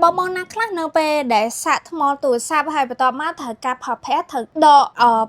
បងណាខ្លះនៅពេលដែលសាកថ្មទូរស័ព្ទហើយបន្តមកត្រូវការផលភ័ក្រត្រូវដក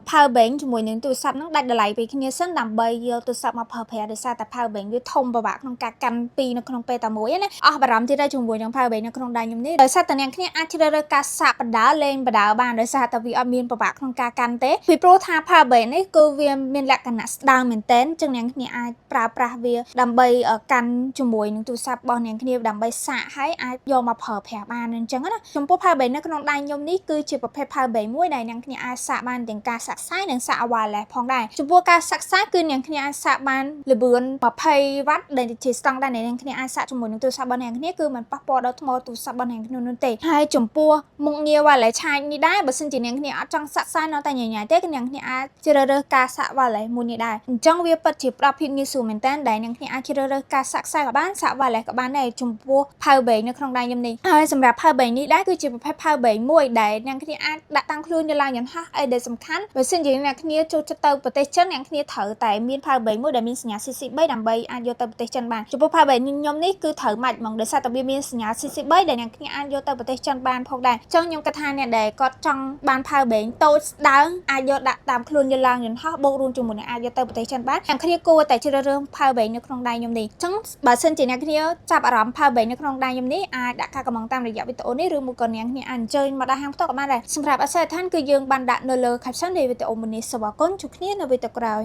power bank ជាមួយនឹងទូរស័ព្ទហ្នឹងដាច់ដライពីគ្នាសិនដើម្បីយកទូរស័ព្ទមកប្រើប្រាស់ដោយសារតែ power bank វាធំពិបាកក្នុងការកាន់ពីរនៅក្នុងពេលតែមួយណាអស់បារម្ភទៀតហើយជាមួយនឹង power bank នៅក្នុងដៃខ្ញុំនេះដោយសារតែអ្នកគ្នាអាចជ្រើសរើសការសាកបណ្ដាលេងបណ្ដាបានដោយសារតែវាអត់មានពិបាកក្នុងការកាន់ទេពីព្រោះថា power bank នេះគឺវាមានលក្ខណៈស្ដើងមែនទែនចឹងអ្នកគ្នាអាចប្រើប្រាស់វាដើម្បីកាន់ជាមួយនឹងទូរស័ព្ទរបស់អ្នកគ្នាដើម្បីសាកហើយអាចយកមកប្រើប្រាស់បានអញ្ចឹងណាចំពោះ power bank នៅក្នុងដៃខ្ញុំនេះគឺជាប្រភេទ power bank មួយដែលអ្នកគ្នាអាចសាកបានទាំងការសាកខ្សែនិងសាក wireless ផងដែរចំពោះការសាកខ្សែគឺអ្នកគ្នាអាចសាកបានល្បឿន20 វ៉ាត់ដែលជាស្តង់ដារដែលអ្នកគ្នាអាចសាកជាមួយនឹងទូរស័ព្ទរបស់អ្នកគ្នាគឺมันប៉ះពាល់ដល់ថ្មទូរស័ព្ទរបស់អ្នកគ្នានោះទេហើយចំពោះមុខងារ wireless charge នេះដែរបើសិនជាអ្នកគ្នាអត់ចង់សាកខ្សែនៅតែញញ៉ៃទេគឺអ្នកគ្នាអាចជ្រើសរើសការសាក wireless មួយនេះដែរអញ្ចឹងវាពិតជាផ្ដល់ភាពងាយស្រួលមែនតើដែលអ្នកគ្នាអាចជ្រើសរើសការសាកខ្សែក៏បានសាក wireless ក៏បានដែរចំពោះ power bank នៅក្នុងដៃខ្ញុំនេះហើយសម្រាប់ power bank នេះដែរគឺជាប្រភេទ power bank មួយដែលអ្នកគ្នាអាចដាក់តាំងខ្លួននៅឡើងយន្តហោះអីដែលសំខាន់បើសិនជាអ្នកគ្នាចូលចិត្តទៅប្រទេសចិនអ្នកគ្នាត្រូវតែមាន power bank មួយដែលមានសញ្ញា CC3 ដើម្បីអាចយកទៅប្រទេសចិនបានចំពោះ power bank ខ្ញុំនេះគឺត្រូវម៉ាច់ហ្មងដោយសារតែវាមានសញ្ញា CC3 ដែលអ្នកគ្នាអាចយកទៅប្រទេសចិនបានផងដែរអញ្ចឹងខ្ញុំគិតថាអ្នកដែលគាត់ចង់បាន power bank តូចស្ដើងអាចយកដាក់តាមខ្លួនយកឡើងយន្តហោះបូករួមជាមួយនឹងអាចយកទៅប្រទេសចិនបានអ្នកគ្នាគួរតែជ្រើសរើស power bank នៅក្នុងដៃខ្ញុំនេះអញ្ចឹងបើសិនជាអ្នកគ្នាចាប់អារម្មណ៍ power bank នៅក្នុងដៃខ្ញុំនេះអាចដាក់ការកំងតាមរយៈវីដេអូនេះឬមួយក៏អ្នកគ្នាអាចអញ្ជើញមកដល់ហាងផ្ទាល់ក៏បានដែរសម្រាប់អាសយដ្ឋានគឺយើងបានដាក់នៅលើ caption នៃវីដេអូមួយនេះសូមអរគុណជួបគ្នានៅវីដេអូក្រោយ